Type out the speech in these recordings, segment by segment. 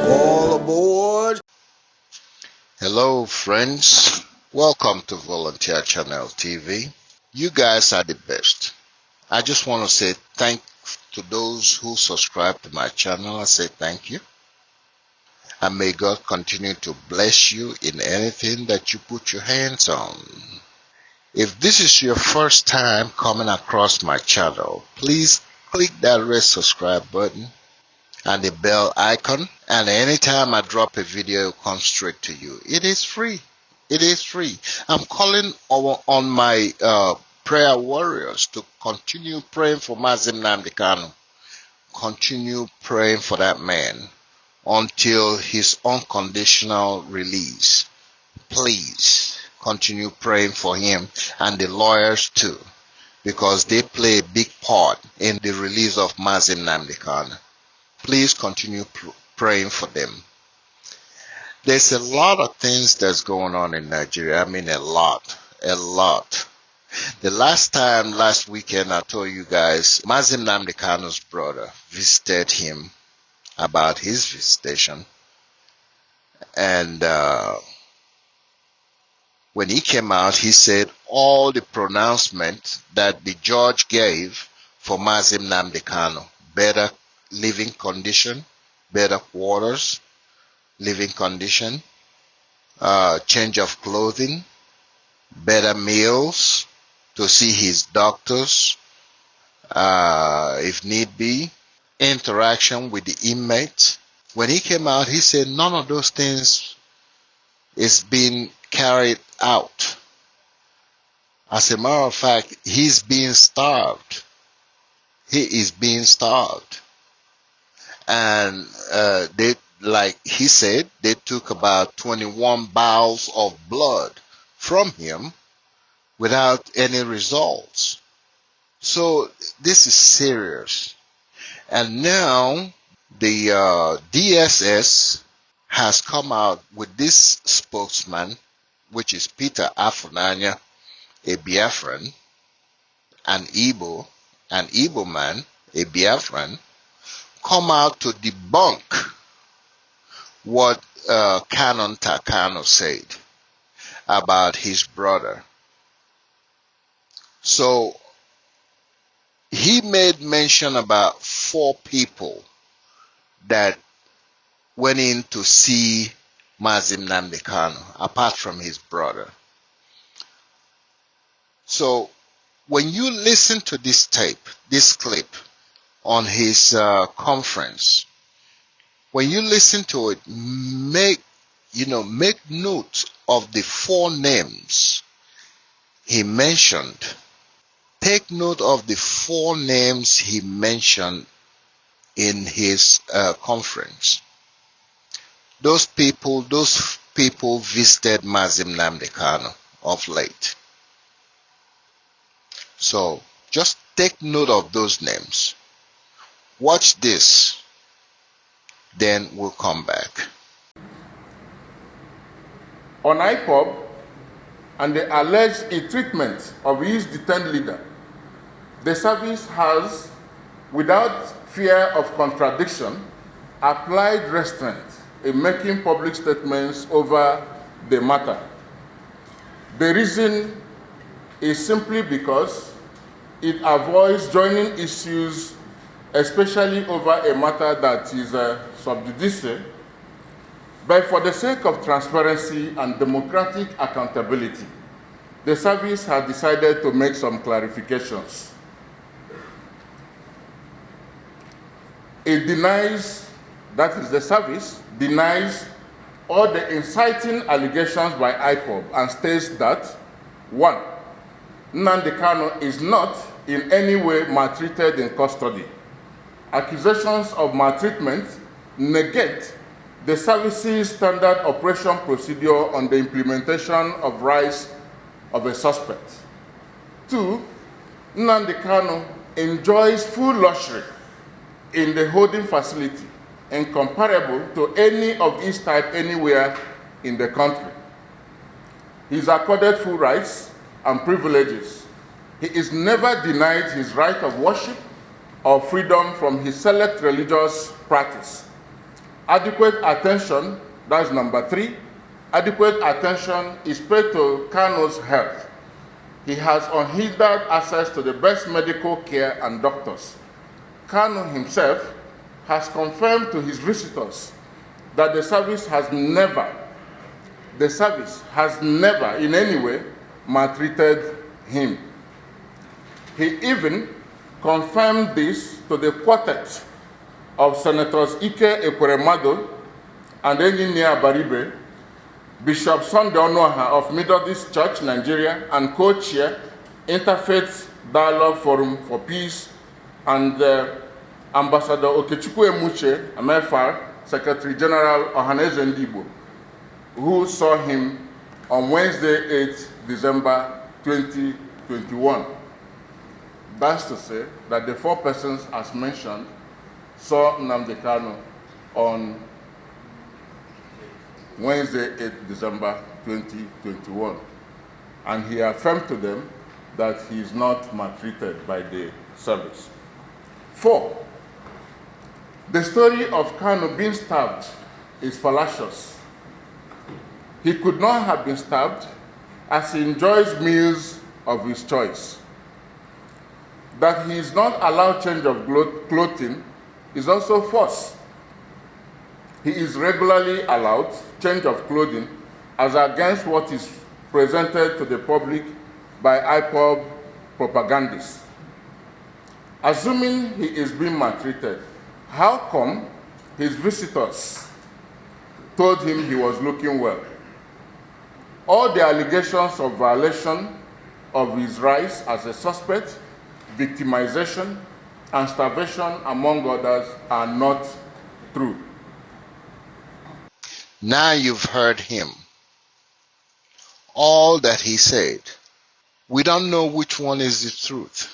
All aboard. Hello, friends. Welcome to Volunteer Channel TV. You guys are the best. I just want to say thank to those who subscribe to my channel. I say thank you. And may God continue to bless you in anything that you put your hands on. If this is your first time coming across my channel, please click that red subscribe button and the bell icon, and anytime I drop a video, it will come straight to you. It is free. It is free. I'm calling on my prayer warriors to continue praying for Mazim Nnamdi Kanu. Continue praying for that man until his unconditional release. Please continue praying for him and the lawyers too, because they play a big part in the release of Mazim Nnamdi Kanu. Please continue praying for them. There's a lot of things that's going on in Nigeria. I mean, a lot. The last weekend, I told you guys, Mazim Nnamdi Kanu's brother visited him about his visitation. And when he came out, he said all the pronouncement that the judge gave for Mazim Nnamdi Kanu, better living condition, better quarters, living condition, change of clothing, better meals, to see his doctors, if need be, interaction with the inmates. When he came out, he said none of those things is being carried out. As a matter of fact, he's being starved. He is being starved. And like he said, they took about 21 vials of blood from him without any results. So this is serious. And now the DSS has come out with this spokesman, which is Peter Afunanya, a Biafran, an Igbo man, a Biafran, come out to debunk what Canon Takano said about his brother. So he made mention about 4 people that went in to see Mazim Nnamdi Kanu, apart from his brother. So when you listen to this tape, this clip on his conference, when you listen to it, make note of the 4 names he mentioned. Take note of the 4 names he mentioned in his conference. Those people visited Mazim Nnamdi Kanu of late. So just take note of those names. Watch this, then we'll come back. On IPOB and the alleged ill-treatment of his detained leader, the service has, without fear of contradiction, applied restraint in making public statements over the matter. The reason is simply because it avoids joining issues, especially over a matter that is sub judice, but for the sake of transparency and democratic accountability, the service has decided to make some clarifications. It denies, that is the service, denies all the inciting allegations by IPOB and states that, 1, Nnamdi Kanu is not in any way maltreated in custody. Accusations of maltreatment negate the service's standard operation procedure on the implementation of rights of a suspect. 2, Nnamdi Kanu enjoys full luxury in the holding facility incomparable to any of its type anywhere in the country. He is accorded full rights and privileges. He is never denied his right of worship or freedom from his select religious practice. Adequate attention, that's number 3, adequate attention is paid to Kanu's health. He has unhindered access to the best medical care and doctors. Kanu himself has confirmed to his visitors that the service has never in any way maltreated him. He even confirmed this to the quartet of Senators Ike Ekweremadu and Engineer Baribe, Bishop Sunday Onoha of Methodist Church, Nigeria, and co-chair Interfaith Dialogue Forum for Peace, and Ambassador Okechukwu Emuche, MFR, Secretary General Ohaneze Ndigbo, who saw him on Wednesday, 8 December 2021. That's to say that the 4 persons as mentioned saw Nnamdi Kanu on Wednesday, 8 December 2021. And he affirmed to them that he is not maltreated by the service. 4, the story of Kanu being stabbed is fallacious. He could not have been stabbed as he enjoys meals of his choice. That he is not allowed change of clothing is also false. He is regularly allowed change of clothing as against what is presented to the public by IPOB propagandists. Assuming he is being maltreated, how come his visitors told him he was looking well? All the allegations of violation of his rights as a suspect, victimization, and starvation, among others, are not true. Now you've heard him. All that he said. We don't know which one is the truth.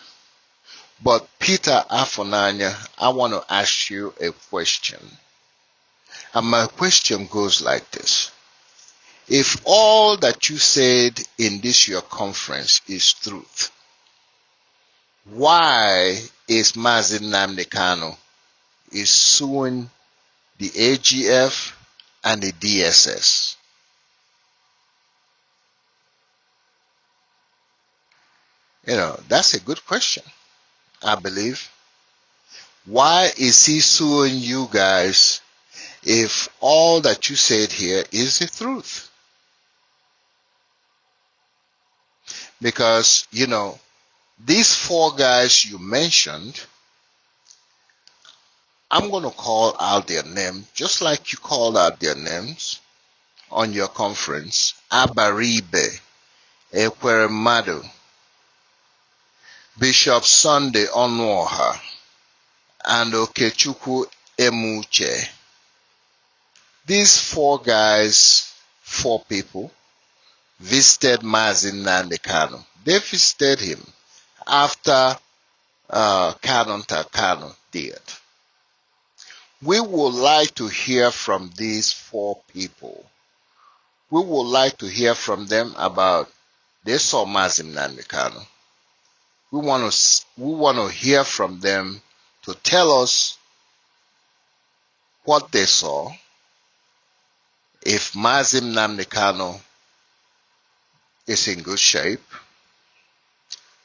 But Peter Afonanya, I want to ask you a question. And my question goes like this. If all that you said in this your conference is truth, why is Mazi Nnamdi Kanu is suing the AGF and the DSS? That's a good question, I believe. Why is he suing you guys if all that you said here is the truth? Because, these 4 guys you mentioned, I'm going to call out their name, just like you called out their names on your conference. Abaribe, Ekweremadu, Bishop Sunday Onoha, and Okechukwu Emuche. These 4 guys, 4 people, visited Mazi Nnamdi Kanu. They visited him after Kanu did. We would like to hear from these 4 people. We would like to hear from them about they saw Mazi Nnamdi Kanu. We want to hear from them to tell us what they saw. If Mazi Nnamdi Kanu is in good shape,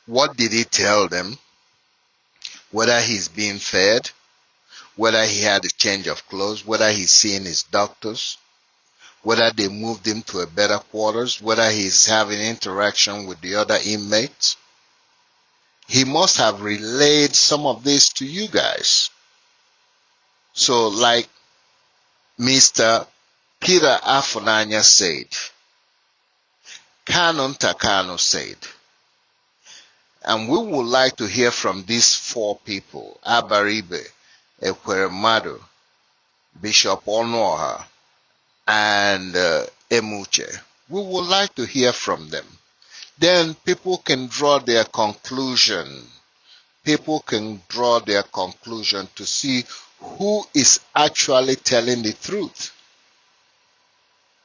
what did he tell them? Whether he's being fed, whether he had a change of clothes, whether he's seeing his doctors, whether they moved him to a better quarters, whether he's having interaction with the other inmates. He must have relayed some of this to you guys. So like Mr. Peter Afonanya said, Kanu said, and we would like to hear from these 4 people, Abaribe, Ekweremadu, Bishop Onoha, and Emuche. We would like to hear from them. Then people can draw their conclusion. People can draw their conclusion to see who is actually telling the truth.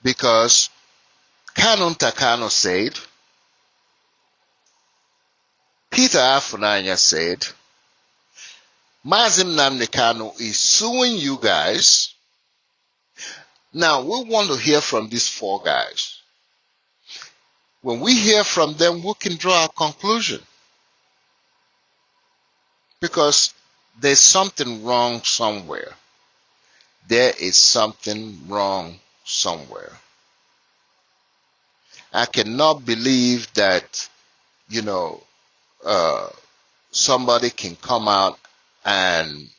Because Kanun Takano said, Peter Afunanya said, Mazim Nnamdi Kanu is suing you guys. Now we want to hear from these four guys. When we hear from them, we can draw a conclusion. Because there's something wrong somewhere. There is something wrong somewhere. I cannot believe that, somebody can come out and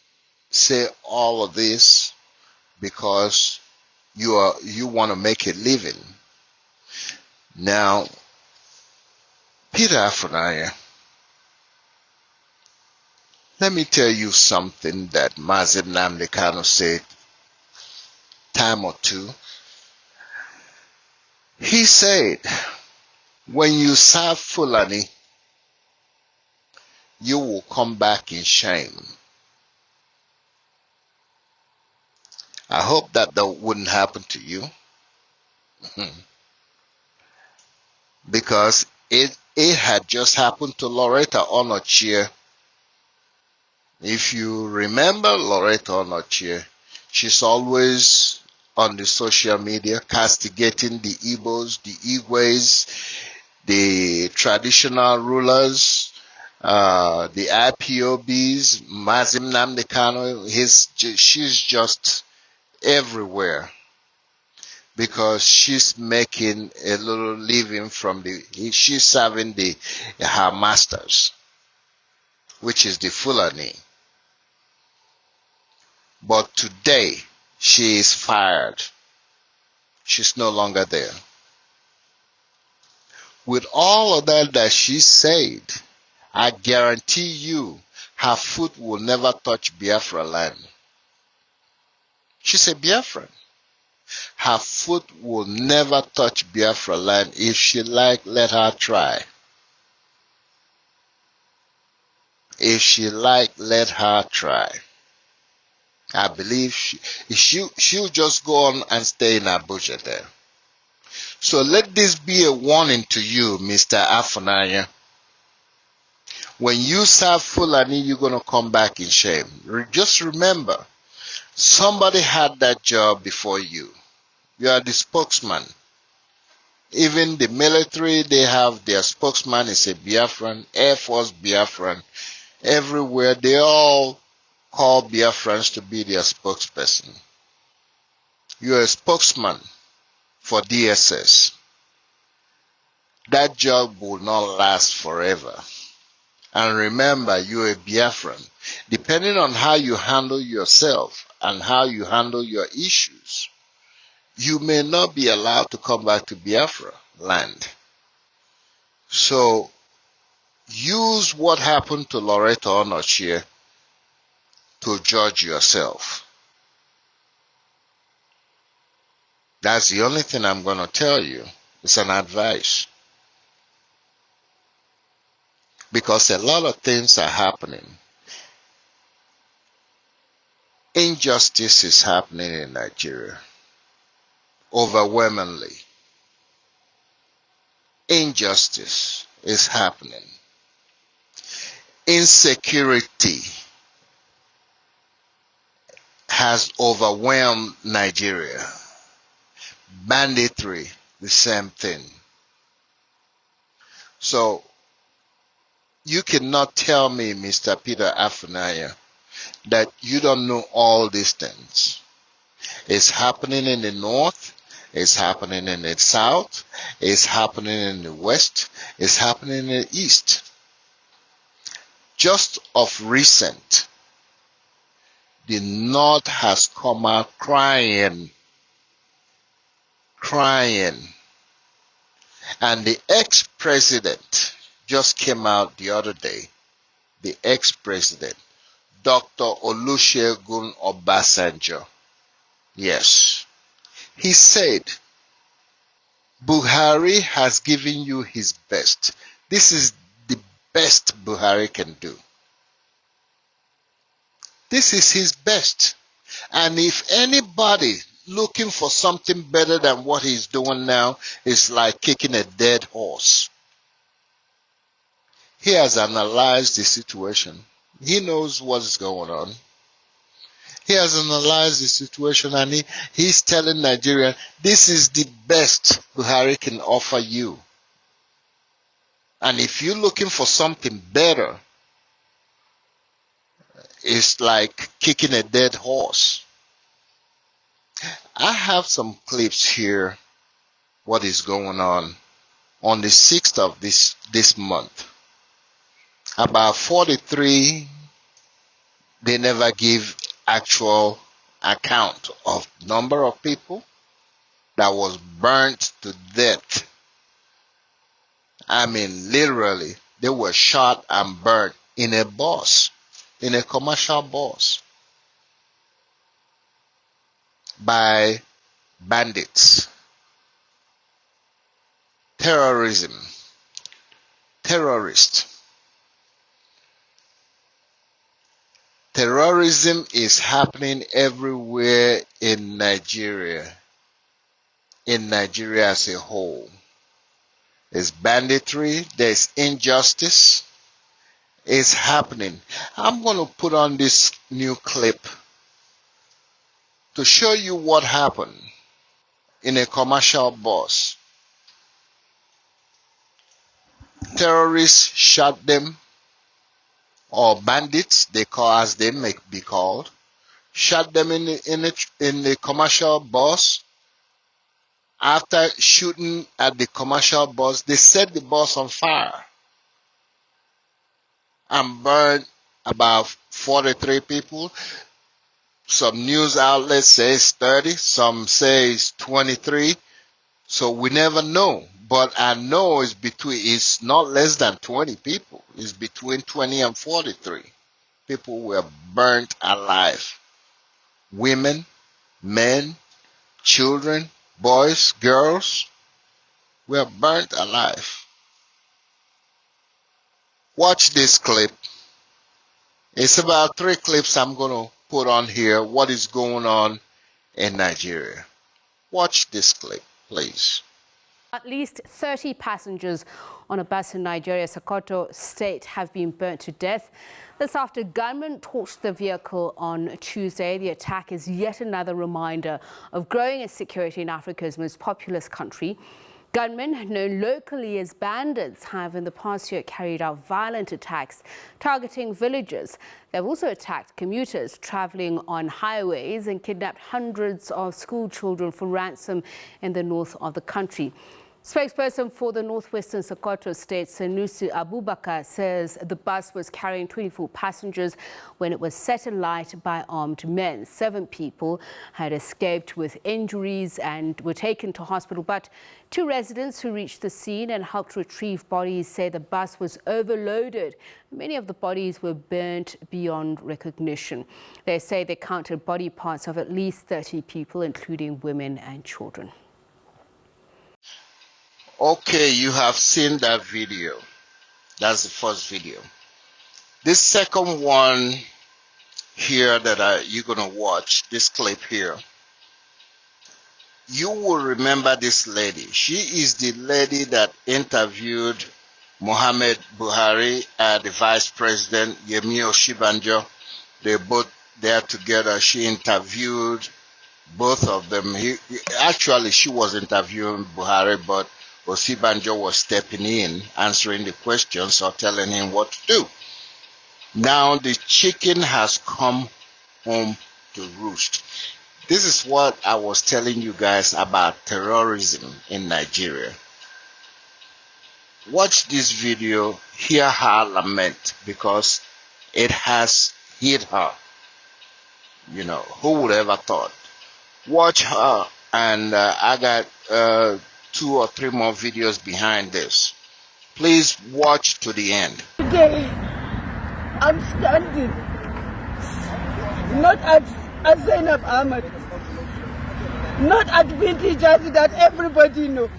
say all of this because you want to make a living. Now, Peter Afunanya, let me tell you something that Mazim Nnamdi Kanu said time or two. He said, when you serve Fulani, you will come back in shame. I hope that wouldn't happen to you. Because it had just happened to Loretta Onochie. If you remember Loretta Onochie, she's always on the social media castigating the Igbos, the Igwes, the traditional rulers, the IPOBs, Mazim Nnamdi Kanu. She's just everywhere because she's making a little living she's serving her masters, which is the Fulani. But today, she is fired. She's no longer there. With all of that she said, I guarantee you, her foot will never touch Biafra land. She's a Biafran. Her foot will never touch Biafra land. If she let her try. If she let her try. I believe she'll just go on and stay in Abuja there. So let this be a warning to you, Mr. Afunanya. When you serve Fulani, you're going to come back in shame. Just remember, somebody had that job before you. You are the spokesman. Even the military, they have their spokesman is a Biafran, Air Force Biafran. Everywhere, they all call Biafrans to be their spokesperson. You're a spokesman for DSS. That job will not last forever. And remember, you're a Biafran. Depending on how you handle yourself and how you handle your issues, you may not be allowed to come back to Biafra land. So use what happened to Loretta Onochie to judge yourself. That's the only thing I'm going to tell you. It's an advice. Because a lot of things are happening. Injustice is happening in Nigeria. Overwhelmingly. Injustice is happening. Insecurity has overwhelmed Nigeria. Banditry, the same thing. So, you cannot tell me, Mr. Peter Afunanya, that you don't know all these things. It's happening in the north, it's happening in the south, it's happening in the west, it's happening in the east. Just of recent, the north has come out crying. And the ex-president just came out the other day, the ex-president, Dr. Olusegun Obasanjo. Yes, He said, Buhari has given you his best. This is the best Buhari can do. This is his best. And if anybody looking for something better than what he's doing now, is like kicking a dead horse. He has analyzed the situation. He knows what's going on. He has analyzed the situation, and he's telling Nigeria, this is the best Buhari can offer you. And if you're looking for something better, it's like kicking a dead horse. I have some clips here, what is going on the 6th of this month. About 43, they never give actual account of number of people that was burnt to death. I mean, literally, they were shot and burnt in a bus, in a commercial bus, by bandits. Terrorism, terrorists. Terrorism is happening everywhere in Nigeria as a whole. There's banditry, there's injustice, it's happening. I'm going to put on this new clip to show you what happened in a commercial bus. Terrorists shot them, or bandits, they call, as they may be called, shot them in the commercial bus. After shooting at the commercial bus, they set the bus on fire and burned about 43 people. Some news outlets say it's 30, some say it's 23. So we never know. But I know it's not less than 20 people. It's between 20 and 43. People were burnt alive. Women, men, children, boys, girls were burnt alive. Watch this clip. It's about 3 clips I'm going to put on here. What is going on in Nigeria? Watch this clip, please. At least 30 passengers on a bus in Nigeria's Sokoto state have been burnt to death. This after gunmen torched the vehicle on Tuesday. The attack is yet another reminder of growing insecurity in Africa's most populous country. Gunmen, known locally as bandits, have in the past year carried out violent attacks targeting villages. They've also attacked commuters traveling on highways and kidnapped hundreds of school children for ransom in the north of the country. Spokesperson for the northwestern Sokoto state, Sanusi Abubakar, says the bus was carrying 24 passengers when it was set alight by armed men. 7 people had escaped with injuries and were taken to hospital, but 2 residents who reached the scene and helped retrieve bodies say the bus was overloaded. Many of the bodies were burnt beyond recognition. They say they counted body parts of at least 30 people, including women and children. Okay, you have seen that video. That's the first video. This second one here that you're going to watch, this clip here, you will remember this lady. She is the lady that interviewed Muhammad Buhari and the Vice President Yemi Osinbajo. They both there together. She interviewed both of them. Actually, she was interviewing Buhari, but Osinbajo was stepping in, answering the questions or telling him what to do. Now the chicken has come home to roost. This is what I was telling you guys about terrorism in Nigeria. Watch this video, hear her lament, because it has hit her. You know, who would ever thought? Watch her, and I got 2 or 3 more videos behind this. Please watch to the end. Today, I'm standing not at Zainab Ahmed, not advantageous that everybody know.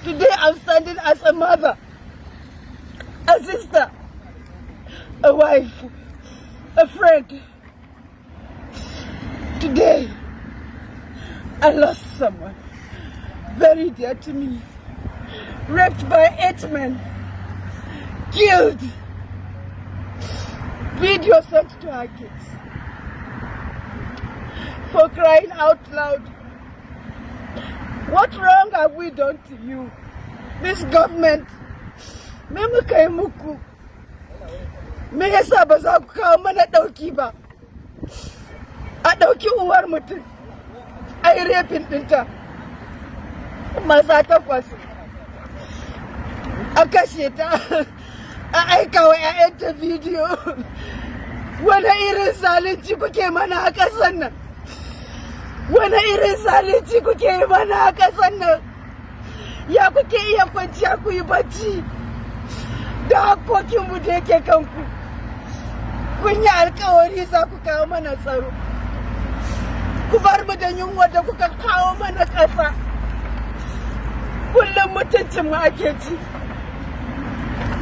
Today I'm standing as a mother, a sister, a wife, a friend. Today, I lost someone very dear to me, raped by 8 men, killed, video sent to our kids. For crying out loud, what wrong have we done to you? This government, me muka yi muku, me yasa ba za ku kawo mana ɗauki ba? A ɗauki uwar mutum, a yi rapin ɗinta, maza 8, a kashe ta, a aika wa 'ya'yanta bidiyo. Wani irin zalunci kuke mana a ƙasar nan? Wani irin zalunci kuke yi mana a ƙasar nan? Ya kuke iya kwanciya ku yi bacci da hakokinmu da yake kanku? Kun yi alkawari za ku kawo mana tsaro. Ku bar mu da yunwa da kuka kawo mana ƙasa. Kullum mutuncinmu ake ci.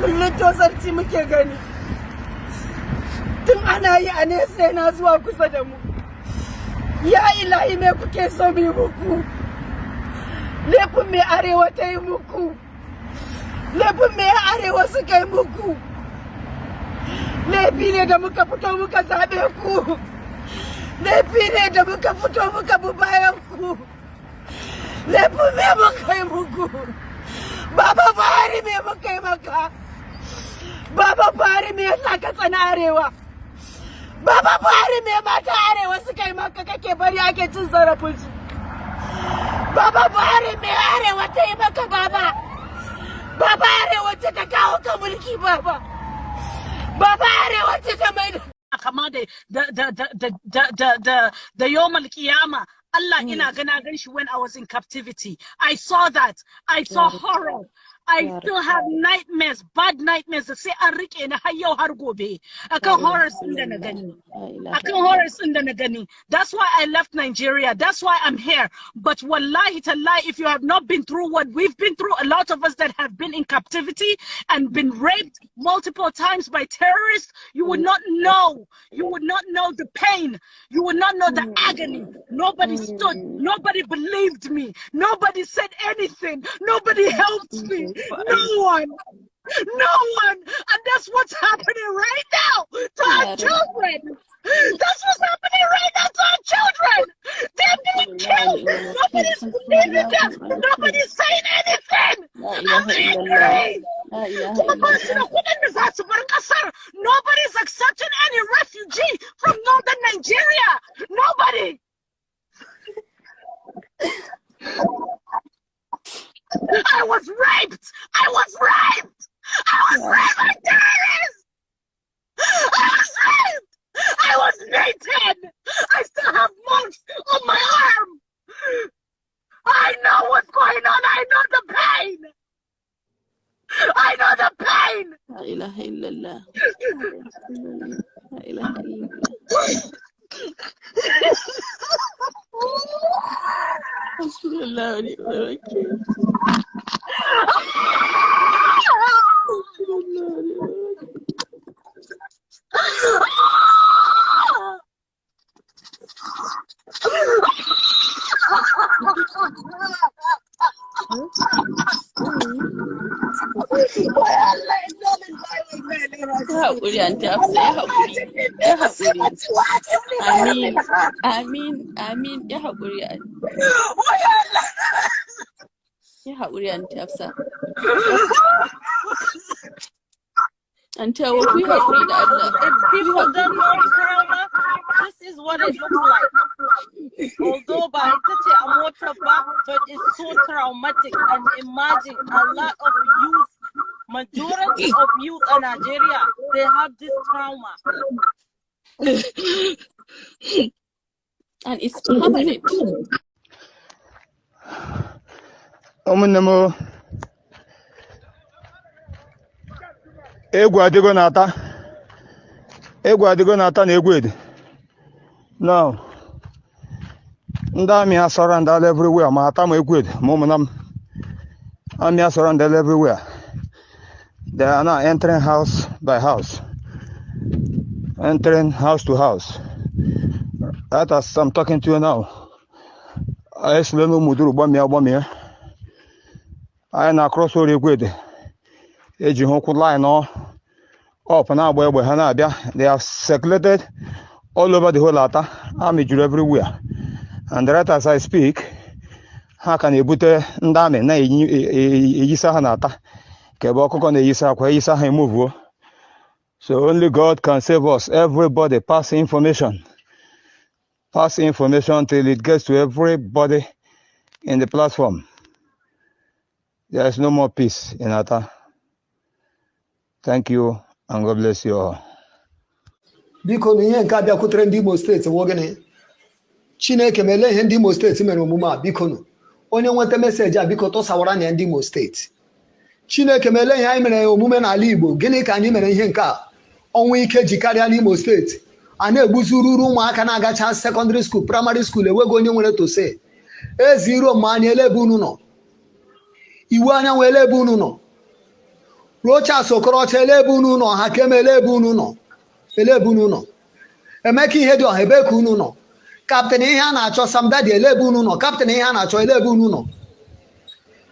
Kullum tozarci muke gani. Tun ana yi a nesa yana zuwa kusa da mu. Ya ilahi me kuke so mu yi muku? Laifin me arewa ta yi muku? Laifin me arewa suka yi muku? Laifi ne da muka fito muka zaɓe ku. Laifi ne da muka fito muka bi bayan ku. Laifin me muka yi muku? Baba Buhari me muka yi maka? Baba Buhari me yasa ka tsana arewa? Baba Buhari me mata arewa suka yi maka kake bari ake cin zarafin su? Baba Buhari me arewa ta yi maka baba? Baba arewa ce ta kawo ka mulki baba? Baba arewa ce ta mai kama da yawmal qiyama. Allah ina gana gan shi when I was in captivity. I saw that. I saw horror. I still have nightmares, bad nightmares da sai an rike ni har yau har gobe akan horrors din da na gani. Akan horrors din da na gani. That's why I left Nigeria. That's why I'm here. But wallahi tallahi, if you have not been through what we've been through, a lot of us that have been in captivity and been raped multiple times by terrorists, you would not know. You would not know the pain. You would not know the agony. Nobody stood. Nobody believed me. Nobody said anything. Nobody helped me. No one. No one. And that's what's happening right now to our children. That's what's happening right now to our children. They're being killed. Nobody's believing them. Nobody's saying anything. Nobody's accepting any refugee from northern Nigeria. Nobody. I was raped. I was raped. I was raped by terrorists. I was raped. I was naked. I still have marks on my arm. I know what's going on. I know the pain. I know the pain. La ilaha illallah. La ilaha illallah. Hasbunallah wa ni'mal wakeel. haƙuri anti Hafsa, ya haƙuri, ya haƙuri. Amin, amin, amin, ya haƙuri anti. Ya haƙuri anti Hafsa. Anti Hawa, ku yi haƙuri da Allah. If people don't know trauma, this is what it looks like. Although by such a motor but it's so traumatic, and imagine a lot of youth, majority of youth in Nigeria, they have this trauma. And it's permanent. Omunemo egwu adịgo na-ata na egwu ede now Ndami are surrounded everywhere. Mahatama good. Momanam. Army are surrounded everywhere. They are now entering house by house. Entering house to house. That as I'm talking to you now. I still no muduru bamia. I na cross over good. Eji hoku line up and out where Hanabia. They have circulated all over the whole Lata. Army everywhere. And right as I speak, how can you put ndame na yisa hanata? Keboko kone yisa kwa yisa move. So only God can save us. Everybody pass information. Pass information till it gets to everybody in the platform. There is no more peace in Ata. Thank you and God bless you all. Biko na ihe nke abịakwutere ndị Imo steeti wogene Chineke mele ihe ndị Imo steeti mere omume a biko nụ onye nweta meseji a biko tụsawara na ndị Imo steeti Chineke mele ihe anyị mere omume n'ala Igbo gịnị ka anyị mere ihe nke a ọnwụ ike ji karịa n'Imo steeti a na-egbuzururu ụmụaka na-agacha secondary school primary school enweghị onye nwere tose eziro ma anyị elebe unu nọ iwu anyanwụ elebe unu nọ Rochas Okorocha elebe unu nọ ha keme elebe unu nọ elebe unu nọ Emeka ihe dị ọha ebe ka unu nọ kaptịn ihe a na-achọ Samdadi elebe unu nọ kaptịn ihe a na-achọ elebe unu nọ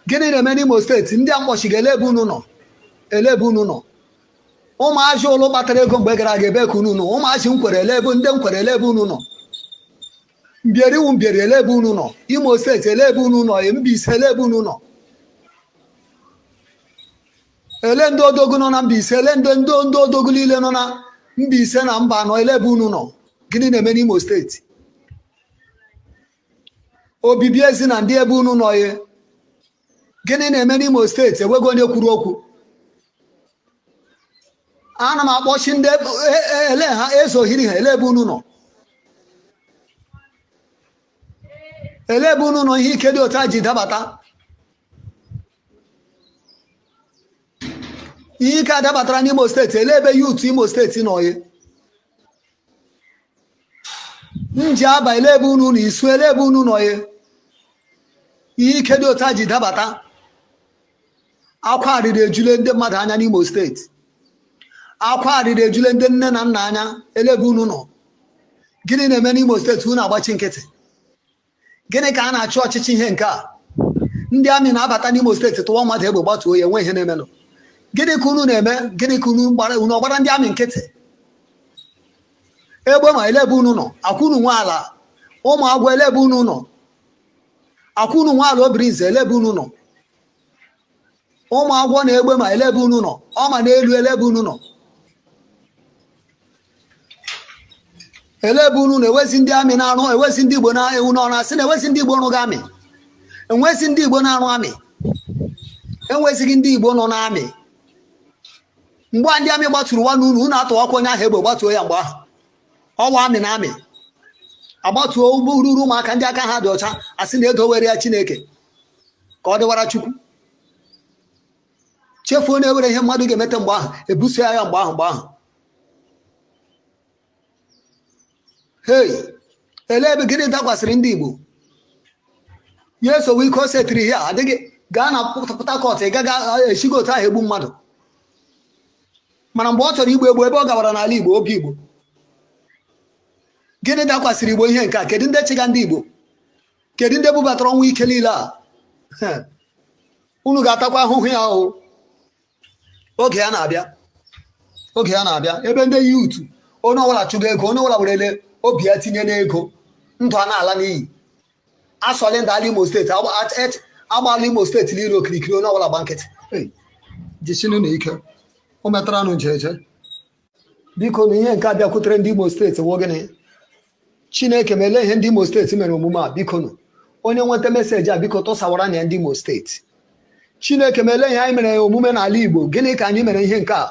gịnị na-eme n'Imo steeti ndị amkpọchiga elebe unu nọ elebe unu nọ ụmụazị ụlụ kpatara ego mgbe gara aga ebe ka unu nọ ụmụazị nkwere elebe ndị nkwere elebe unu nọ mbieriwu mbieri elebe unu nọ Imo steeti elebe unu nọ Mbaise elebe unu nọ ele ndị odogwu nọ na Mbaise ele ndị odogwu niile nọ na Mbaise na mba anọ elebe unu nọ gịnị na-eme n'Imo steeti obibi ezi na ndị ebe unu nọ ye gịnị na-eme n'Imo steeti enweghị onye kwuru okwu ana m akpọchi ndị ele ha ezohiri ha elebe unu nọ elebe unu nọ ihe ike dị otu a ji dabata ihe ike adabatara n'Imo steeti elebe yutu Imo steeti nọ ye nji aba elebe unu na isu elebe unu nọ ye ihe ike dị otu a ji dabata akwa arịrị ejule ndị mmadụ anya n'Imo steeti akwa arịrị ejule ndị nne na nna anya elebe unu nọ gịnị na-eme n'Imo steeti unu agbachi nkịtị gịnị ka a na-achụ ọchịchị ihe nke a ndị amị na-abata n'Imo steeti tụwa mmadụ egbe gbatuo ya enwe ihe na-emenụ gịnị ka unu na-eme gịnị ka unu ọgbara ndị amị nkịtị egbe ma elebe unu nọ akwụnu nwe ala ụmụ agwọ elebe unu nọ akwụnu nwe ala Obirize elebe unu nọ ụmụ agwọ na egbe ma elebe unu nọ ọma n'elu elebe unu nọ elebe unu na-ewezi ndị amị na-arụ ewezi ndị Igbo na-ewu n'ọrụ asị na ewezi ndị Igbo rụghị amị enwezi ndị Igbo na-arụ amị enwezighị ndị Igbo nọ n'amị mgbe ndị amị gbatụrụ nwa n'unu unu atụwakwa onye ahụ egbe gbatuo ya mgbe ahụ ọwa amị na amị agbatuo ụgbọ ruru ụmụaka ndị aka ha dị ọcha asị na edowere ya Chineke ka ọ dịwara Chukwu chefuo na ewere ihe mmadụ ga-emete mgbe ahụ ebuso ya mgbe ahụ hei ele ebe gịnị dakwasịrị ndị Igbo ya esowe ike o setiri ihe adịghị gaa na Port Harcourt ị gaghị echigo otu ahụ egbu mmadụ mana mgbe ọ chọrọ igbu egbu ebe ọ gawara n'ala Igbo oge Igbo gịnị dakwasịrị Igbo ihe nke a kedu ndị chiga ndị Igbo kedu ndị bubatara ọnwụ ike niile a unu ga-atakwa ahụhụ ya oge ya na-abịa ebe ndị yutu onye ọbụla chụga ego onye ọbụla werele obi ya tinye n'ego ndụ a na-ala n'iyi asọlị ndị ala Imo steeti agbala Imo steeti niile okirikiri onye ọbụla gba nkịtị jisinu na ike o metara nụ njeje biko na ihe nke abịakwutere ndị Imo steeti wogene Chineke mele ihe ndị Imo steeti mere omume a biko nụ onye nweta meseji a biko tụsawara na ndị Imo steeti Chineke mele ihe anyị mere omume n'ala Igbo gịnị ka anyị mere ihe nke a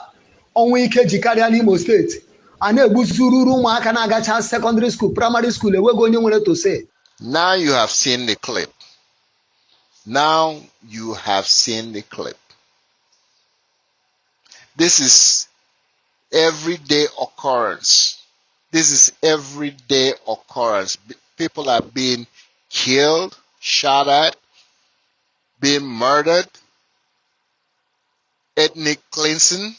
ọnwụ ike ji karịa n'Imo steeti a na-egbuzururu ụmụaka na-agacha secondary school primary school enweghị onye nwere tose Now you have seen the clip. Now you have seen the clip. This is everyday occurrence. This is everyday occurrence. People are being killed, shot at, being murdered, ethnic cleansing,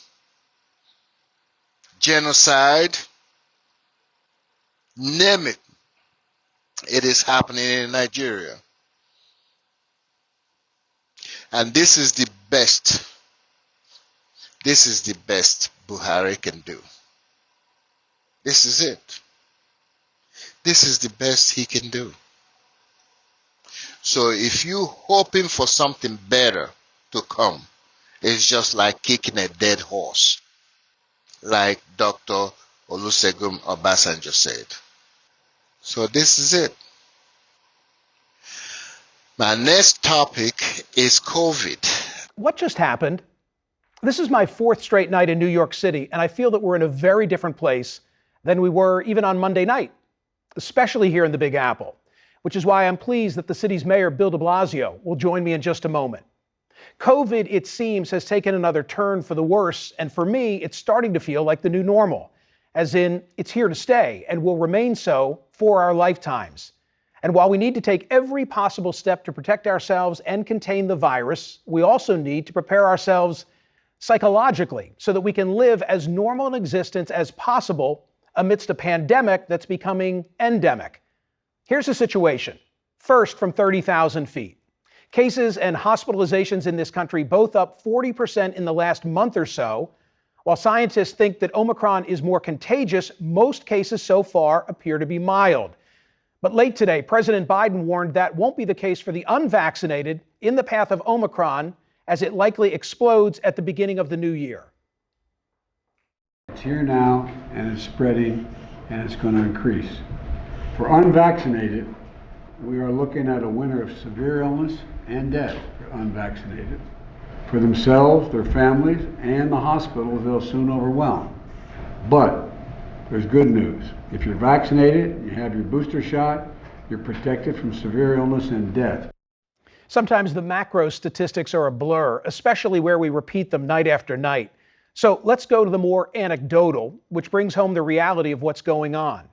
genocide, name it. It is happening in Nigeria. And this is the best. This is the best Buhari can do. This is it. This is the best he can do. So if you're hoping for something better to come, it's just like kicking a dead horse, like Dr. Olusegun Obasanjo said. So this is it. My next topic is COVID. What just happened? This is my fourth straight night in New York City, and I feel that we're in a very different place than we were even on Monday night, especially here in the Big Apple, which is why I'm pleased that the city's mayor, Bill de Blasio, will join me in just a moment. COVID, it seems, has taken another turn for the worse, and for me, it's starting to feel like the new normal, as in it's here to stay and will remain so for our lifetimes. And while we need to take every possible step to protect ourselves and contain the virus, we also need to prepare ourselves psychologically so that we can live as normal an existence as possible amidst a pandemic that's becoming endemic. Here's the situation. First, from 30,000 feet. Cases and hospitalizations in this country both up 40% in the last month or so. While scientists think that Omicron is more contagious, most cases so far appear to be mild. But late today, President Biden warned that won't be the case for the unvaccinated in the path of Omicron, as it likely explodes at the beginning of the new year. It's here now, and it's spreading, and it's going to increase. For unvaccinated, we are looking at a winter of severe illness and death for unvaccinated. For themselves, their families, and the hospitals they'll soon overwhelm. But there's good news. If you're vaccinated, you have your booster shot, you're protected from severe illness and death. Sometimes the macro statistics are a blur, especially where we repeat them night after night. So let's go to the more anecdotal, which brings home the reality of what's going on.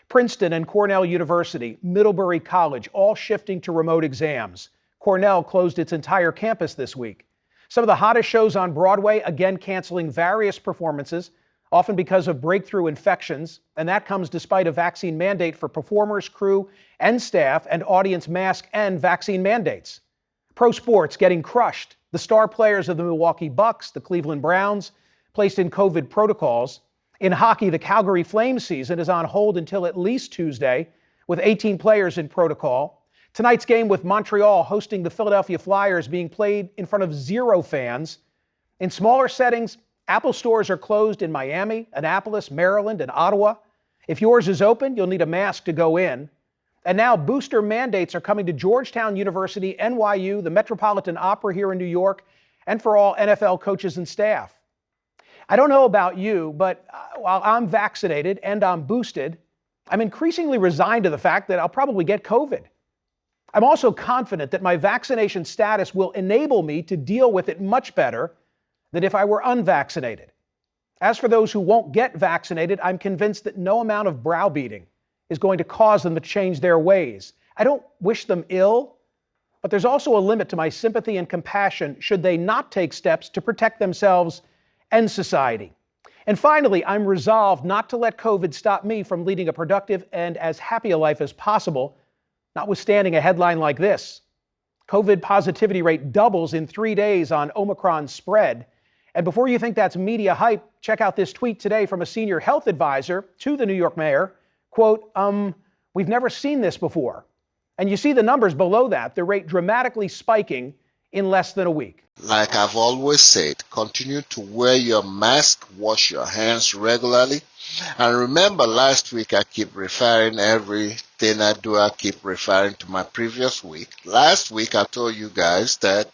Princeton and Cornell University, Middlebury College, all shifting to remote exams. Cornell closed its entire campus this week. Some of the hottest shows on Broadway again canceling various performances, often because of breakthrough infections, and that comes despite a vaccine mandate for performers, crew, and staff, and audience mask and vaccine mandates. Pro sports getting crushed. The star players of the Milwaukee Bucks, the Cleveland Browns, placed in COVID protocols. In hockey, the Calgary Flames season is on hold until at least Tuesday, with 18 players in protocol. Tonight's game with Montreal hosting the Philadelphia Flyers being played in front of 0 fans. In smaller settings, Apple stores are closed in Miami, Annapolis, Maryland, and Ottawa. If yours is open, you'll need a mask to go in. And now booster mandates are coming to Georgetown University, NYU, the Metropolitan Opera here in New York, and for all NFL coaches and staff. I don't know about you, but while I'm vaccinated and I'm boosted, I'm increasingly resigned to the fact that I'll probably get COVID. I'm also confident that my vaccination status will enable me to deal with it much better than if I were unvaccinated. As for those who won't get vaccinated, I'm convinced that no amount of browbeating is going to cause them to change their ways. I don't wish them ill, but there's also a limit to my sympathy and compassion should they not take steps to protect themselves and society. And finally, I'm resolved not to let COVID stop me from leading a productive and as happy a life as possible, notwithstanding a headline like this. COVID positivity rate doubles in 3 days on Omicron spread. And before you think that's media hype, check out this tweet today from a senior health advisor to the New York mayor. Quote, we've never seen this before. And you see the numbers below that, the rate dramatically spiking in less than a week. Like I've always said, continue to wear your mask, wash your hands regularly. And remember, last week I keep referring everything I do, I keep referring to my previous week. Last week I told you guys that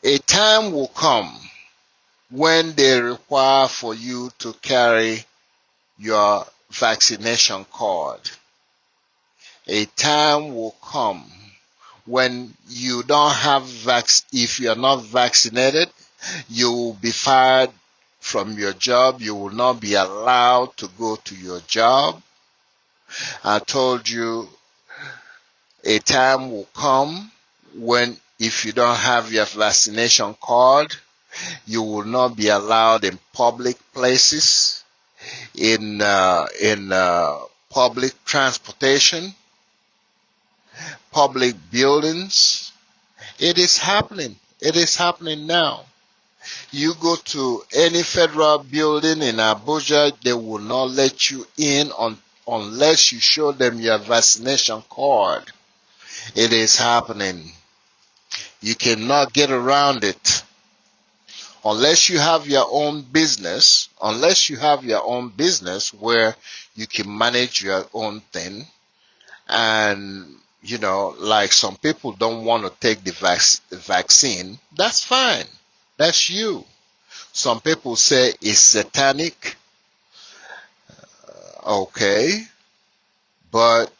a time will come when they require for you to carry your vaccination card. A time will come when you don't have if you're not vaccinated, you will be fired from your job. You will not be allowed to go to your job. I told you A time will come when if you don't have your vaccination card, you will not be allowed in public places, in public transportation, public buildings. It is happening. It is happening now. You go to any federal building in Abuja, they will not let you in unless you show them your vaccination card. It is happening. You cannot get around it. Unless you have your own business, where you can manage your own thing, and like some people don't want to take the vaccine, that's fine. That's you. Some people say it's satanic. Okay, but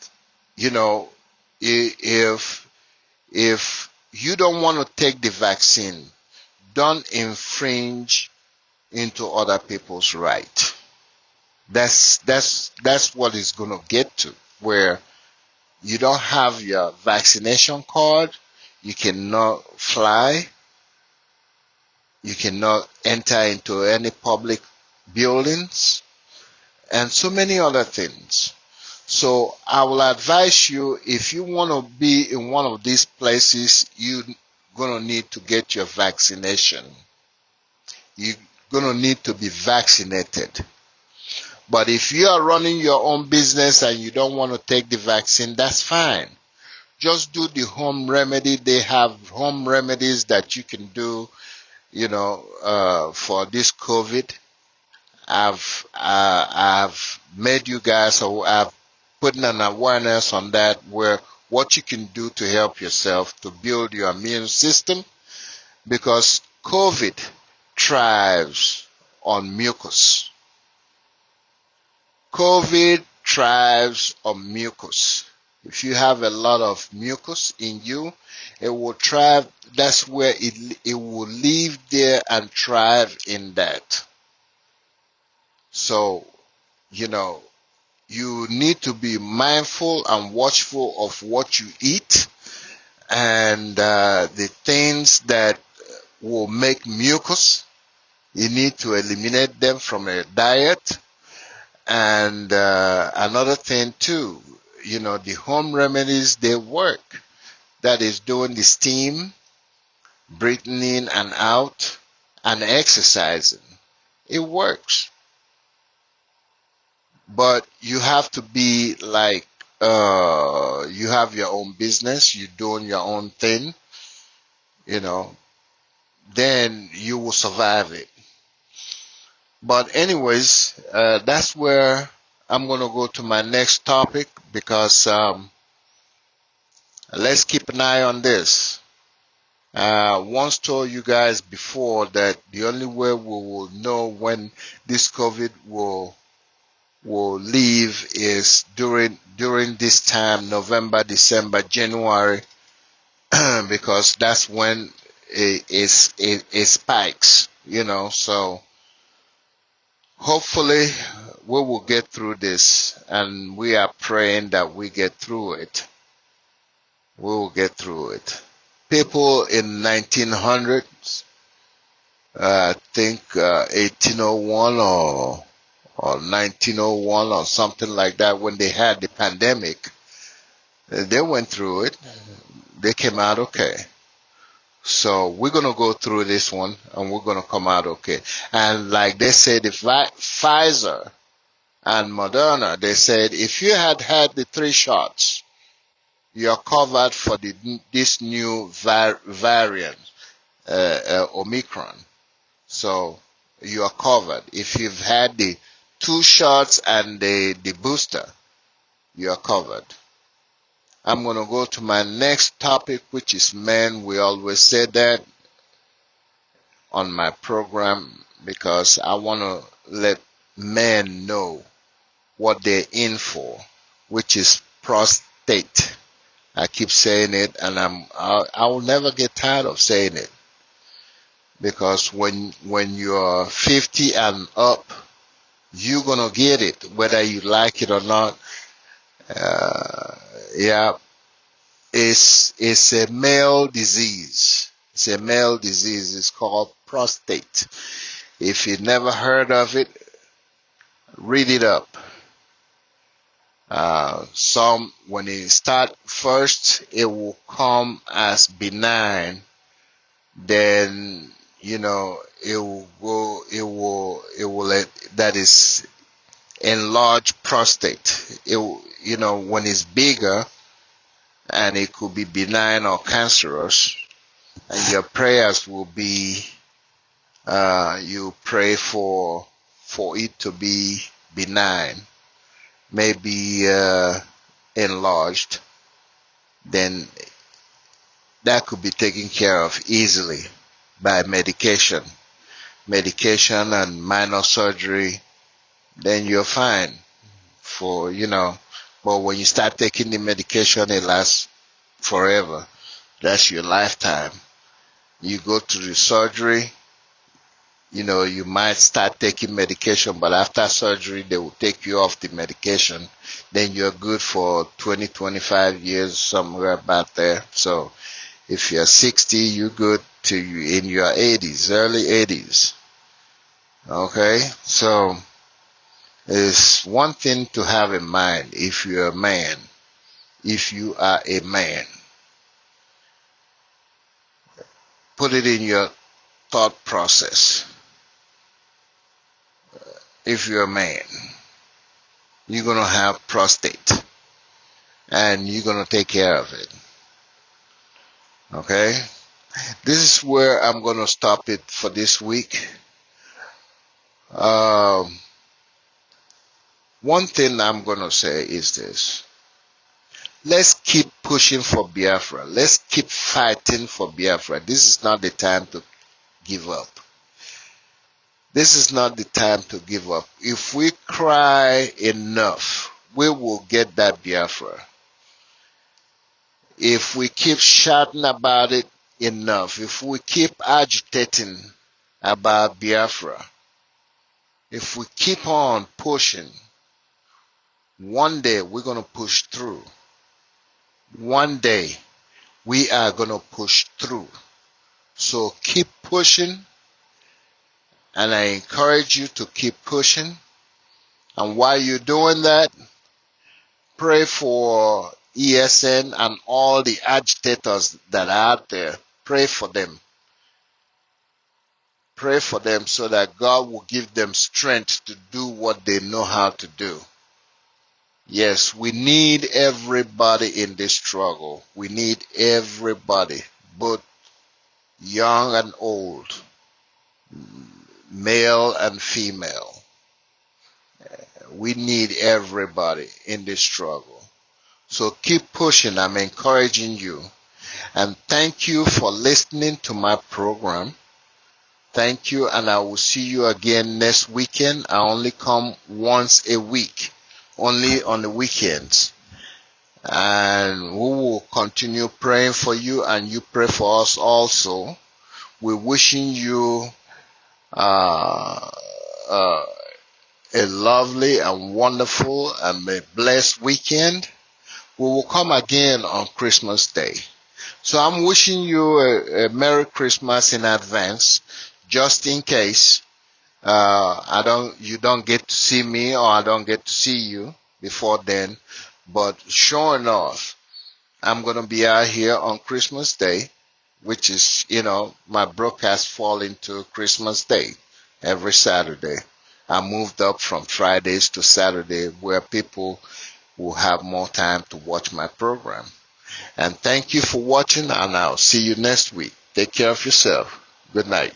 if you don't want to take the vaccine, don't infringe into other people's right. That's what it's gonna get to, where you don't have your vaccination card, you cannot fly, you cannot enter into any public buildings, and so many other things. So I will advise you, if you want to be in one of these places, you're going to need to get your vaccination. You're going to need to be vaccinated. But if you are running your own business and you don't want to take the vaccine, that's fine. Just do the home remedy. They have home remedies that you can do, for this COVID. I've made you guys, or I've put an awareness on that, where what you can do to help yourself to build your immune system, because COVID thrives on mucus. COVID thrives on mucus. If you have a lot of mucus in you, it will thrive. That's where it will live there and thrive in that. So, you need to be mindful and watchful of what you eat, and the things that will make mucus, you need to eliminate them from your diet. And another thing too, the home remedies, they work. That is doing the steam, breathing in and out, and exercising. It works. But you have to be like, you have your own business, you're doing your own thing, then you will survive it. But anyways, that's where I'm going to go to my next topic, because let's keep an eye on this. Once told you guys before that the only way we will know when this COVID will leave is during this time, November, December, January, because that's when it spikes, so hopefully we will get through this, and we are praying that we get through it. We will get through it. People in 1900s, I think 1801 or 1901 or something like that, when they had the pandemic, they went through it. They came out okay. So we're going to go through this one, and we're going to come out okay. And like they said, the Pfizer and Moderna, they said if you had the 3 shots, you're covered for this new variant, Omicron. So you are covered. If you've had the 2 shots and the booster, you are covered. I'm going to go to my next topic, which is men. We always say that on my program, because I want to let men know what they're in for, which is prostate. I keep saying it, and I will never get tired of saying it, because when you're 50 and up, you're gonna get it, whether you like it or not. Yeah, It's a male disease. It's a male disease. It's called prostate. If you never heard of it, read it up. When it start first, it will come as benign. Then, it will go, that is enlarged prostate. When it's bigger, and it could be benign or cancerous, and your prayers will be, you pray for it to be benign, maybe enlarged, then that could be taken care of easily by medication and minor surgery. Then you're fine but when you start taking the medication, it lasts forever. That's your lifetime. You go to the surgery, you might start taking medication, but after surgery, they will take you off the medication. Then you're good for 20, 25 years, somewhere about there. So if you're 60, you're good to in your 80s, early 80s. Okay? So it's one thing to have in mind if you're a man. If you are a man, put it in your thought process. If you're a man, you're going to have prostate, and you're going to take care of it. Okay? This is where I'm going to stop it for this week. One thing I'm going to say is this. Let's keep pushing for Biafra. Let's keep fighting for Biafra. This is not the time to give up. This is not the time to give up. If we cry enough, we will get that Biafra. If we keep shouting about it enough, if we keep agitating about Biafra, if we keep on pushing, one day we're going to push through. One day we are going to push through. So keep pushing, and I encourage you to keep pushing. And while you're doing that, pray for ESN and all the agitators that are out there. Pray for them. Pray for them so that God will give them strength to do what they know how to do. Yes, we need everybody in this struggle. We need everybody, both young and old, male and female. We need everybody in this struggle. So keep pushing. I'm encouraging you. And thank you for listening to my program. Thank you, and I will see you again next weekend. I only come once a week, only on the weekends. And we will continue praying for you, and you pray for us also. We're wishing you a lovely and wonderful and a blessed weekend. We will come again on Christmas Day. So I'm wishing you a Merry Christmas in advance, just in case you don't get to see me, or I don't get to see you before then. But sure enough, I'm going to be out here on Christmas Day, which is, my broadcast fall into Christmas Day every Saturday. I moved up from Fridays to Saturday, where people will have more time to watch my program. And thank you for watching, and I'll see you next week. Take care of yourself. Good night.